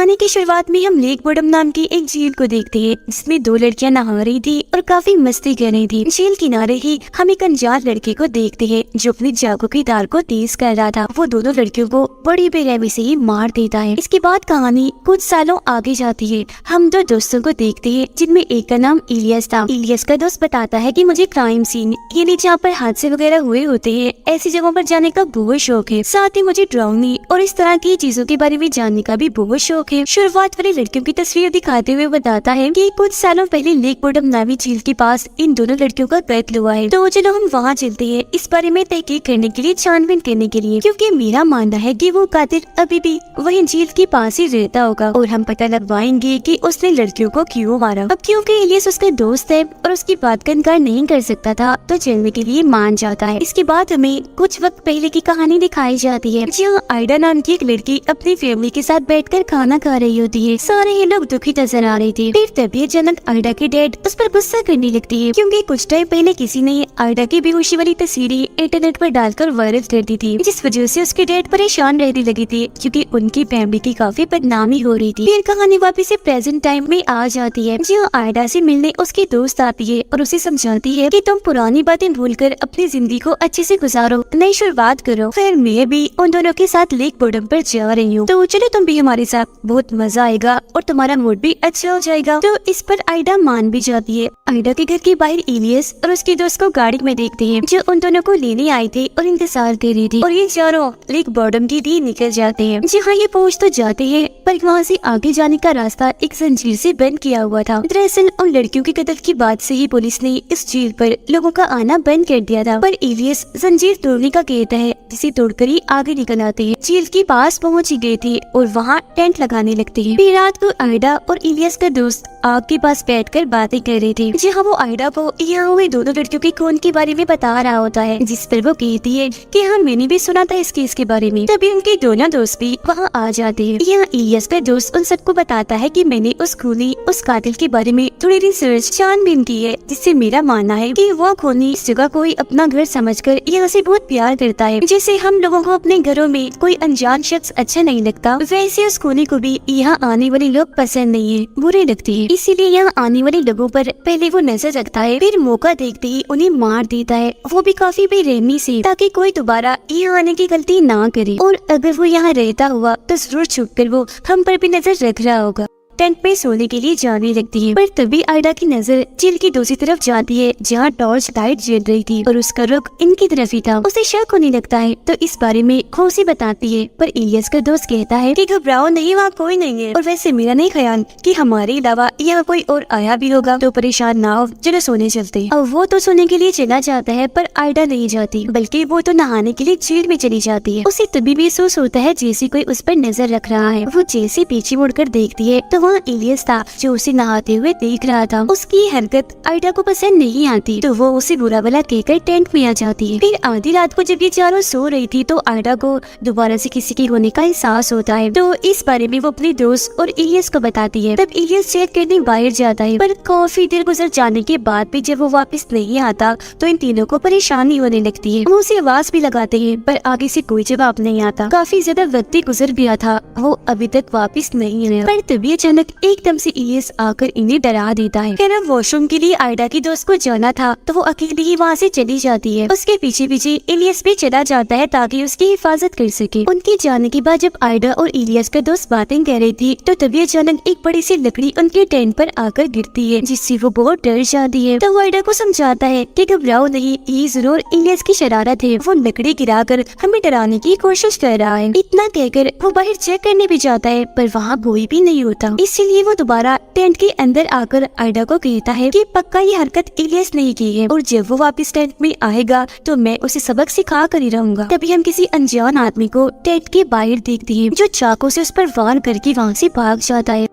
कहानी की शुरुआत में हम लेक बोर्डम नाम की एक झील को देखते हैं जिसमें दो लड़कियां नहा रही थी और काफी मस्ती कर रही थी। झील किनारे ही हम एक अनजान लड़के को देखते हैं जो अपनी चाकू की धार को तेज कर रहा था। वो दोनों लड़कियों को बड़ी बेरहमी से ही मार देता है। इसके बाद कहानी कुछ सालों आगे जाती है। हम दो दोस्तों को देखते हैं जिनमें एक का नाम इलियस था। इलियस का दोस्त बताता है कि मुझे क्राइम सीन यानी जहाँ पर हादसे वगैरह हुए होते हैं ऐसी जगहों पर जाने का बहुत शौक है। साथ ही मुझे ड्राउनी और इस तरह की चीजों के बारे में जानने का भी बहुत शौक है। शुरुआत वाली लड़कियों की तस्वीर दिखाते हुए बताता है कि कुछ सालों पहले लेक बोर्डम नामी झील के पास इन दोनों लड़कियों का कत्ल हुआ है। तो चलो हम वहाँ चलते हैं इस बारे में तहकीक करने के लिए, छानबीन करने के लिए, क्योंकि मेरा मानना है कि वो कातिल अभी भी वही झील के पास ही रहता होगा और हम पता लगवाएंगे कि उसने लड़कियों को क्यों मारा। अब क्योंकि इलियस उसका दोस्त है और उसकी बात का इनकार नहीं कर सकता था तो चलने के लिए मान जाता है। इसके बाद हमें कुछ वक्त पहले की कहानी दिखाई जाती है जहाँ आइडा नाम की एक लड़की अपनी फैमिली के साथ बैठकर खाना खा रही होती है। सारे ही लोग दुखी नजर आ रहे थे। फिर तभी अचानक आइडा के डैड उस पर गुस्सा करने लगती है क्योंकि कुछ टाइम पहले किसी ने आइडा की बेहोशी वाली तस्वीरें इंटरनेट पर डालकर वायरल कर दी थी, जिस वजह से उसके डैड परेशान रहने लगे थे क्योंकि उनकी फैमिली की काफी बदनामी हो रही थी। फिर कहानी वापस से प्रेजेंट टाइम में आ जाती है जहाँ आइडा से मिलने उसकी दोस्त आती है और उसे समझाती है कि तुम पुरानी बातें भूलकर अपनी जिंदगी को अच्छे से गुजारो, नई शुरुआत करो। फिर मैं भी उन दोनों के साथ लेक बोर्डम पर जा रही हूँ, तो चलो तुम भी हमारे साथ, बहुत मजा आएगा और तुम्हारा मूड भी अच्छा हो जाएगा। तो इस पर आइडा मान भी जाती है। आइडा के घर के बाहर इलियस और उसके दोस्त को गाड़ी में देखते हैं जो उन दोनों को लेने आए थे और इंतजार कर रही थी और ये चारों लेक बोर्डम की दी निकल जाते हैं। जहाँ ये पहुँच तो जाते हैं पर वहाँ से आगे जाने का रास्ता एक जंजीर से बंद किया हुआ था। दरअसल उन लड़कियों के कत्ल की बात से ही पुलिस ने इस झील पर लोगों का आना बंद कर दिया था। पर इलियस जंजीर तोड़ने का कहता है जिसे तोड़कर ही आगे निकल आते हैं। झील के पास पहुँच ही गए थे और वहाँ टेंट लगाने लगते हैं। फिर रात को आइडा और इलियस का दोस्त आग के पास बैठकर बातें कर रहे थे जहाँ वो आइडा को यहाँ हुए दोनों लड़कियों के खून के बारे में बता रहा होता है, जिस पर वो कहती है कि हाँ मैंने भी सुना था इस केस के बारे में। तभी उनके दोनों दोस्त भी वहाँ आ जाते हैं। यहाँ इलियस का दोस्त उन सबको बताता है कि मैंने उस कातिल के बारे में थोड़ी रिसर्च छानबीन की है, जिससे मेरा मानना है कि वो खूनी इस जगह को अपना घर समझकर यहाँ से बहुत प्यार करता है। जैसे हम लोगों को अपने घरों में कोई अनजान शख्स अच्छा नहीं लगता, वैसे उस खूनी को भी यहाँ आने वाले लोग पसंद नहीं है, बुरे लगते हैं। इसीलिए यहाँ आने वाले लोगों पर पहले वो नजर रखता है, फिर मौका देखते ही उन्हें मार देता है, वो भी काफी बेरहमी से, ताकि कोई दोबारा यहाँ आने की गलती ना करे। और अगर वो यहाँ रहता हुआ तो जरूर छुपकर वो हम पर भी नजर रख रहा होगा। टेंट में सोने के लिए जाने लगती है पर तभी आइडा की नजर झील की दूसरी तरफ जाती है जहाँ टॉर्च लाइट जल रही थी और उसका रुख इनकी तरफ ही था। उसे शक होने लगता है तो इस बारे में खुशी बताती है पर इलियस का दोस्त कहता है कि घबराओ नहीं, वहाँ कोई नहीं है और वैसे मेरा नहीं ख्याल कि हमारे अलावा यहाँ कोई और आया भी होगा, तो परेशान ना हो, चलो सोने चलते। अब वो तो सोने के लिए चला जाता है पर आइडा नहीं जाती बल्कि वो तो नहाने के लिए झील में चली जाती है। उसे तभी महसूस होता है जैसे कोई उस पर नजर रख रहा है। वो जैसे पीछे मुड़कर देखती है तो वहाँ इलियस था जो उसे नहाते हुए देख रहा था। उसकी हरकत आइडा को पसंद नहीं आती तो वो उसे बुरा भला कहकर टेंट में आ जाती है। फिर आधी रात को जब ये चारों सो रही थी तो आइडा को दोबारा से किसी के होने का एहसास होता है, तो इस बारे में वो अपने दोस्त और इलियस को बताती है। तब इलियस चेक करने बाहर जाता है पर काफी देर गुजर जाने के बाद भी जब वो वापस नहीं आता तो इन तीनों को परेशानी होने लगती है। वो उसे आवाज भी लगाते हैं पर आगे से कोई जवाब नहीं आता। काफी ज्यादा वक्त गुजर गया था, वो अभी तक वापस नहीं आया। पर तभी अचानक एकदम से इलियस आकर इन्हें डरा देता है। कहना वॉशरूम के लिए आइडा की दोस्त को जाना था तो वो अकेली ही वहाँ से चली जाती है। उसके पीछे पीछे इलियस भी चला जाता है ताकि उसकी हिफाजत कर सके। उनके जाने के बाद जब आइडा और इलियस का दोस्त बातें कर रही थी तो तभी अचानक एक बड़ी सी लकड़ी उनके टेंट पर आकर गिरती है, जिससे वो बहुत डर जाती है। तो वो आइडा को समझाता है कि घबराओ नहीं, ये जरूर इलियस की शरारत है, वो लकड़ी गिराकर हमें डराने की कोशिश कर रहा है। इतना कहकर वो बाहर चेक करने भी जाता है पर वहाँ कोई भी नहीं होता। इसीलिए वो दोबारा टेंट के अंदर आकर आइडा को कहता है कि पक्का ये हरकत इलियस नहीं की है और जब वो वापस टेंट में आएगा तो मैं उसे सबक सिखा कर ही रहूंगा। तभी हम किसी अनजान आदमी को टेंट के बाहर देखते हैं जो चाकू से उस पर वार करके वहाँ से भाग जाता है।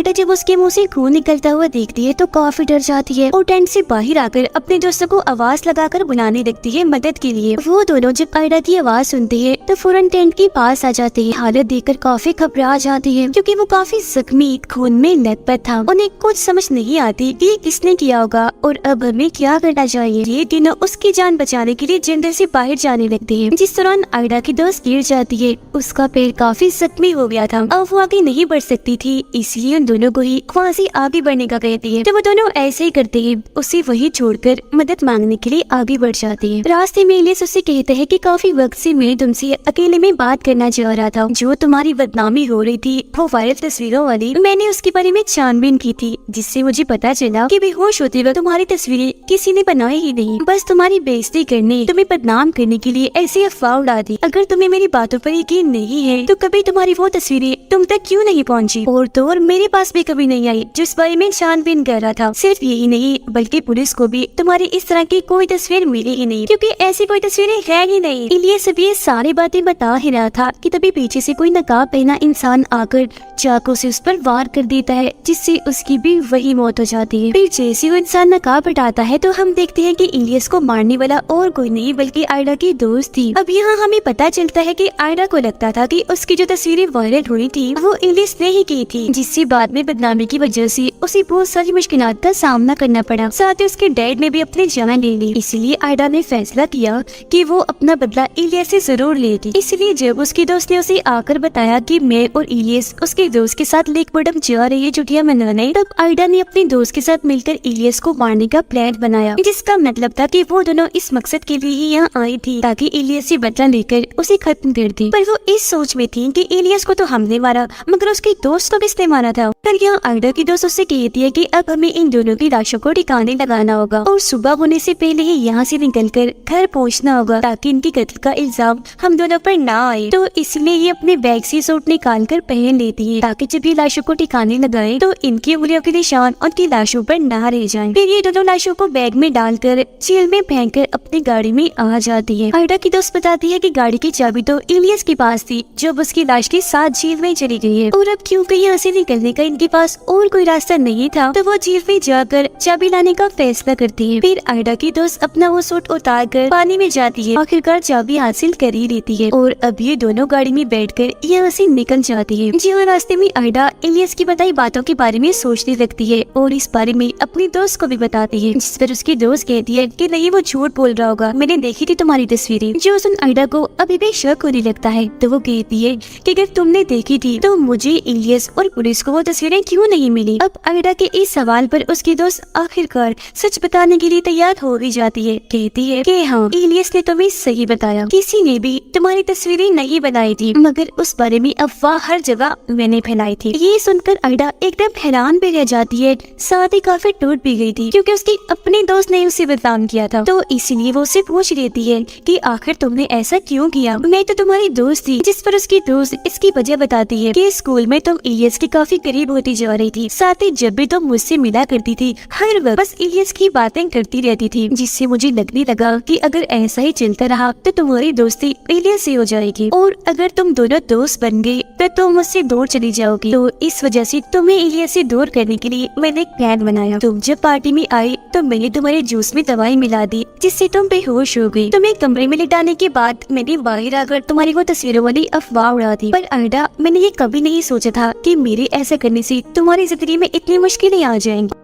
आयडा जब उसके मुंह से खून निकलता हुआ देखती है तो काफी डर जाती है और टेंट से बाहर आकर अपने दोस्तों को आवाज लगाकर बुलाने लगती है मदद के लिए। वो दोनों जब आयडा की आवाज सुनते हैं तो फौरन टेंट के पास आ जाते हैं। हालत देखकर काफी घबरा जाती है क्योंकि वो काफी जख्मी खून में लथपथ था। उन्हें कुछ समझ नहीं आती कि किसने किया होगा और अब हमें क्या करना चाहिए। ये तीनों उसकी जान बचाने के लिए जंगल से बाहर जाने लगते हैं। जिस दौरान आयडा की दोस्त गिर जाती है। उसका पैर काफी जख्मी हो गया था, अब वो आगे नहीं बढ़ सकती थी, इसलिए उन दोनों को ही वहाँ से आगे बढ़ने का कहती है। तो वो दोनों ऐसे ही करते हैं, उसे वही छोड़कर मदद मांगने के लिए आगे बढ़ जाती है। रास्ते में इलियस उससे कहते हैं कि काफी वक्त से मैं तुमसे अकेले में बात करना चाह रहा था। जो तुम्हारी बदनामी हो रही थी वो वायरल तस्वीरों वाली, मैंने उसके बारे में छानबीन की थी, जिससे मुझे पता चला कि बेहोश होते वक्त तुम्हारी तस्वीरें किसी ने बनाई ही नहीं, बस तुम्हारी बेइज्जती करने, तुम्हें बदनाम करने के लिए ऐसी अफवाह उड़ा दी। अगर तुम्हें मेरी बातों पर यकीन नहीं है तो कभी तुम्हारी वो तस्वीरें तुम तक क्यों नहीं पहुंची और तो और मेरे पास भी कभी नहीं आई जिस बारे में छानबीन कर रहा था। सिर्फ यही नहीं बल्कि पुलिस को भी तुम्हारी इस तरह की कोई तस्वीर मिली ही नहीं, क्योंकि ऐसी कोई तस्वीरें है ही नहीं। इलियस सब ये सारी बातें बता ही रहा था कि तभी पीछे से कोई नकाब पहना इंसान आकर चाकू से उस पर वार कर देता है, जिससे उसकी भी वही मौत हो जाती है। फिर जैसे वो इंसान नकाब हटाता है तो हम देखते हैं कि इलियस को मारने वाला और कोई नहीं बल्कि आयडा की दोस्त थी। अब यहाँ हमें पता चलता है कि आयडा को लगता था कि उसकी जो तस्वीरें वायरल हुई थी वो इलियस ने ही की थी, जिससे बाद में बदनामी की वजह से उसे बहुत सारी मुश्किलात का सामना करना पड़ा। साथ ही उसके डैड ने भी अपनी जान ले ली। इसलिए आयडा ने फैसला किया कि वो अपना बदला इलियस से जरूर लेगी। इसलिए जब उसकी दोस्त ने उसे आकर बताया कि मैं और इलियस उसके दोस्त के साथ लेक बॉटम जा रही है छुट्टियां मनाने, तब आयडा ने अपने दोस्त के साथ मिलकर इलियस को मारने का प्लान बनाया, जिसका मतलब था कि वो दोनों इस मकसद के लिए ही यहाँ आई थी ताकि इलियस से बदला लेकर उसे खत्म कर दे। पर वो इस सोच में थी कि इलियस को तो हमने मारा मगर उसके दोस्त को किसने मारा था। पर यहाँ आयडा की दोस्त उससे कहती है कि अब हमें इन दोनों की लाशों को ठिकाने लगाना होगा और सुबह होने से पहले ही यहाँ से निकलकर घर पहुँचना होगा ताकि इनकी कत्ल का इल्जाम हम दोनों पर ना आए। तो इसलिए ये अपने बैग से सूट निकाल कर पहन लेती है ताकि जब ये लाशों को ठिकाने लगाए तो इनकी उंगलियों के निशान उनकी लाशों पर ना रह जाएं। फिर ये दोनों लाशों को बैग में डालकर जेल में फेंककर अपनी गाड़ी में आ जाती है। आयडा की दोस्त बताती है कि गाड़ी की चाबी तो इलियस के पास थी जब उसकी लाश के साथ जेल में चली गई है और अब क्योंकि यहाँ से निकलने का इनके पास और कोई रास्ता नहीं था तो वो जेल में जाकर चाबी लाने का फैसला करती है। फिर आयडा की दोस्त अपना वो सूट उतार कर पानी में जाती है, आखिरकार चाबी हासिल कर ही लेती है और अब ये दोनों गाड़ी में बैठकर यहाँ से निकल जाती है। जहाँ रास्ते में आयडा इलियस की बताई बातों के बारे में सोचने लगती है और इस बारे में अपनी दोस्त को भी बताती है, जिस पर उसकी दोस्त कहती है कि नहीं वो झूठ बोल रहा होगा, मैंने देखी थी तुम्हारी तस्वीरें। जो सुन आयडा को अभी भी शक होने लगता है तो वो कहती है कि अगर तुमने देखी थी तो मुझे इलियस और पुलिस को वो तस्वीरें क्यों नहीं मिली। अब आयडा के इस सवाल पर उसकी दोस्त आखिरकार सच बताने के लिए तैयार हो भी जाती है। कहती है कि हाँ इलियस ने तुम्हें सही बताया, किसी ने भी तुम्हारी तस्वीरें नहीं बनाई थी मगर उस बारे में अफवाह हर जगह मैंने फैलाई थी। ये सुनकर आयडा एकदम हैरान भी रह जाती है, साथ ही काफी टूट भी गई थी क्योंकि उसकी अपने दोस्त ने उसे बदनाम किया था। तो इसीलिए वो उससे पूछ लेती है कि आखिर तुमने ऐसा क्यों किया, मैं तो तुम्हारी दोस्त थी। जिस पर उसकी दोस्त इसकी वजह बताती है कि स्कूल में तुम इलियस के काफी करीब होती जा रही थी, साथ ही जब भी तुम मुझसे मिला करती थी हर वक्त बस इलियस की बातें करती रहती थी, जिससे मुझे लगने लगा कि अगर ऐसा ही चलता रहा तो तुम्हारी दोस्ती इलियस से हो जाएगी और अगर तुम दोनों दोस्त बन गए तो तुम मुझसे दूर चली जाओगी। तो इस वजह से तुम्हें इलियस से दूर करने के लिए मैंने एक प्लान बनाया। तुम जब पार्टी में आई तो मैंने तुम्हारे जूस में दवाई मिला दी जिससे तुम बेहोश हो गई। तुम्हें कमरे में लिटाने के बाद मैंने बाहर आकर तुम्हारी वो तस्वीरों वाली अफवाह उड़ा दी। पर आयडा मैंने ये कभी नहीं सोचा था कि मेरे ऐसा करने से तुम्हारी जिंदगी में इतनी मुश्किलें आ जाएंगी।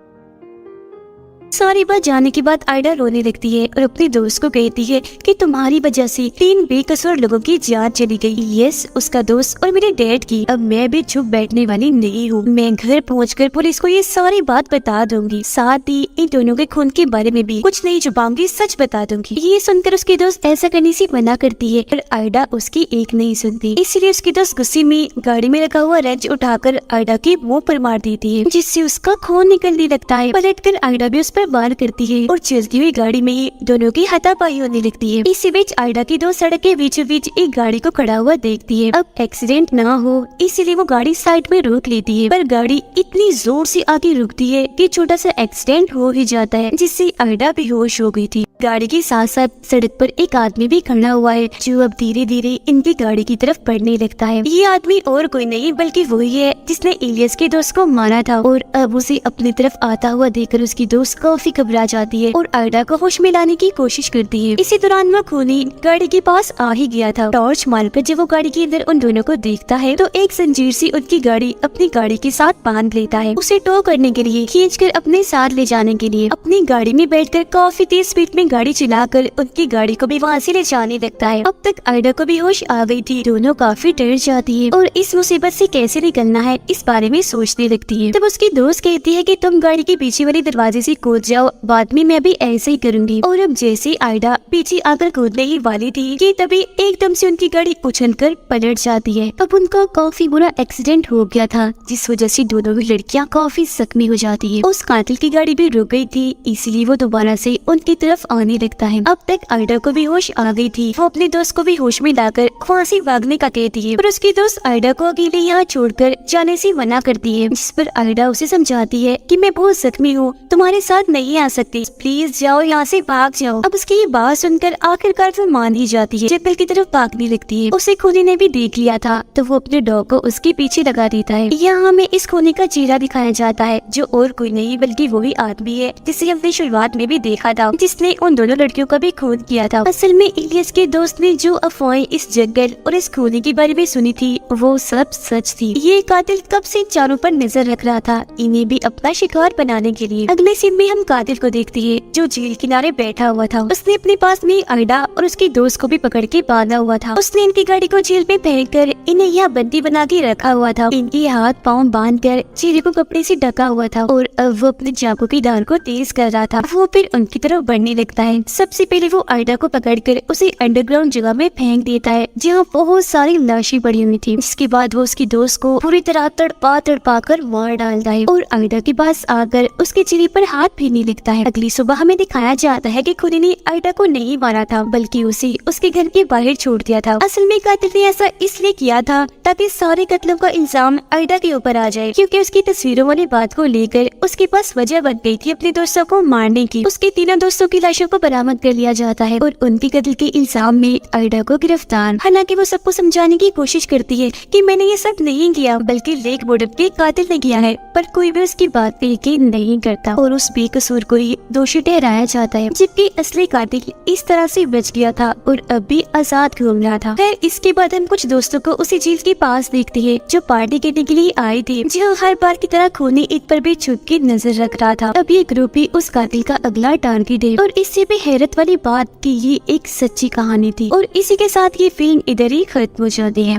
सारी बात जानने के बाद आयडा रोने लगती है और अपने दोस्त को कहती है कि तुम्हारी वजह से 3 बेकसूर लोगों की जान चली गई, यस उसका दोस्त और मेरे डैड की। अब मैं भी चुप बैठने वाली नहीं हूँ, मैं घर पहुँचकर पुलिस को ये सारी बात बता दूंगी, साथ ही इन दोनों के खून के बारे में भी कुछ नहीं छुपाऊंगी, सच बता दूंगी। ये सुनकर उसकी दोस्त ऐसा करने से मना करती है पर आयडा उसकी एक नहीं सुनती, इसलिए उसकी दोस्त गुस्से में गाड़ी में रखा हुआ रेंच उठाकर आयडा के मुँह पर मार देती है, जिससे उसका खून निकलने लगता है। पलटकर आयडा भी उस पर वार करती है और चलती हुई गाड़ी में ही दोनों की हाथापाई होने लगती है। इसी बीच आयडा की दोस्त सड़क के बीचों बीच एक गाड़ी को खड़ा हुआ देखती है। अब एक्सीडेंट ना हो इसीलिए वो गाड़ी साइड में रोक लेती है, पर गाड़ी इतनी जोर से आगे रुकती है कि छोटा सा एक्सीडेंट हो ही जाता है, जिससे आयडा बेहोश हो गई थी। गाड़ी के साथ साथ सड़क पर एक आदमी भी खड़ा हुआ है जो अब धीरे धीरे इनकी गाड़ी की तरफ बढ़ने लगता है। ये आदमी और कोई नहीं बल्कि वही है जिसने इलियस के दोस्त को मारा था और अब उसे अपनी तरफ आता हुआ देखकर उसकी दोस्त काफी घबरा जाती है और आयडा को होश में लाने की कोशिश करती है। इसी दौरान वो खूनी गाड़ी के पास आ ही गया था। टॉर्च मारकर जब वो गाड़ी के अंदर उन दोनों को देखता है तो एक जंजीर से उनकी गाड़ी अपनी गाड़ी के साथ बांध लेता है। उसे टो करने के लिए खींचकर अपने साथ ले जाने के लिए अपनी गाड़ी में बैठकर काफी तेज स्पीड में गाड़ी चलाकर उनकी गाड़ी को भी वहाँ से ले जाने लगता है। अब तक आयडा को भी होश आ गई थी। दोनों काफी डर जाती है और इस मुसीबत से कैसे निकलना है इस बारे में सोचने लगती है। तब उसकी दोस्त कहती है कि तुम गाड़ी के पीछे वाले दरवाजे से कूद जाओ, बाद में मैं भी ऐसे ही करूंगी। और अब जैसे आयडा पीछे आकर कूदने ही वाली थी कि तभी एकदम से उनकी गाड़ी उछलकर पलट जाती है। अब उनका काफी बुरा एक्सीडेंट हो गया था जिस वजह से दोनों ही लड़कियां काफी जख्मी हो जाती है। उस कातिल की गाड़ी भी रुक गई थी इसलिए वो दोबारा से उनकी तरफ आने लगता है। अब तक आयडा को भी होश आ गई थी। वो अपने दोस्त को भी होश में लाकर वहाँ से भागने का कहती है पर उसकी दोस्त आयडा को अकेले यहाँ छोड़कर जाने से मना करती है, जिस पर आयडा उसे समझाती है कि मैं बहुत जख्मी हूँ, तुम्हारे साथ नहीं आ सकती, प्लीज जाओ यहाँ से, भाग जाओ। अब उसकी ये बात सुनकर आखिरकार वो मान ही जाती है। जंगल की तरफ भागने लगती है। उसे खूनी ने भी देख लिया था तो वो अपने डॉग को उसके पीछे लगा देता है। यहाँ हमें इस खूनी का चेहरा दिखाया जाता है जो और कोई नहीं बल्कि वही आदमी है जिसे हमने शुरुआत में भी देखा था, जिसने उन दोनों लड़कियों का भी खून किया था। असल में इलियस के दोस्त ने जो अफवाहें इस जंगल और इस खूनी के बारे में सुनी थी वो सब सच थी। ये कातिल कब से चारों पर नजर रख रहा था इन्हें भी अपना शिकार बनाने के लिए। अगले सीन में हम कातिल को देखते हैं जो झील किनारे बैठा हुआ था। उसने अपने पास में आयडा और उसके दोस्त को भी पकड़ के बांधा हुआ था। उसने इनकी गाड़ी को झील में फेंक कर इन्हें यहाँ बंदी बना के रखा हुआ था। इनके हाथ पाँव बांध कर चेहरे को कपड़े से ढका हुआ था और अब वो अपने चाकू की धार को तेज कर रहा था। वो फिर उनकी तरफ बढ़ने लगता है। सबसे पहले वो आयडा को पकड़कर उसे अंडरग्राउंड जगह में फेंक देता है जहाँ बहुत सारी लाशें पड़ी हुई थी। इसके बाद वो उसकी दोस्त को पूरी तरह तड़पा कर मार डालता है और आयडा के पास आकर उसके चेहरे पर हाथ फेरने लगता है। अगली सुबह हमें दिखाया जाता है कि खूनी ने आयडा को नहीं मारा था बल्कि उसे उसके घर के बाहर छोड़ दिया था। असल में कातिल ने ऐसा इसलिए किया था ताकि सारे कत्लों का इल्जाम आयडा के ऊपर आ जाए, क्योंकि उसकी तस्वीरों वाली बात को लेकर उसके पास वजह बन गई थी अपने दोस्तों को मारने की। उसके तीनों दोस्तों की लाशों को बरामद कर लिया जाता है और उनके कत्ल के इल्जाम में आयडा को गिरफ्तार। हालांकि वो सबको समझाने की कोशिश करती है कि मैंने ये सब नहीं किया बल्कि लेक बोर्डअप के कातिल ने किया है, पर कोई भी उसकी बात पे यकीन नहीं करता और उस बेकसूर को ही दोषी ठहराया जाता है, जबकि असली कातिल इस तरह से बच गया था और अब भी आजाद घूम रहा था। फिर इसके बाद हम कुछ दोस्तों को उसी झील के पास देखते हैं जो पार्टी करने के लिए आए थे, जो हर बार की तरह खूनी ईद पर भी छुप के नजर रख रहा था। अब ये ग्रुप ही उस कातिल का अगला टारगेट है और इससे भी हैरत वाली बात कि ये एक सच्ची कहानी थी। और इसी के साथ ये फिल्म इधर ही खत्म हो जाती है।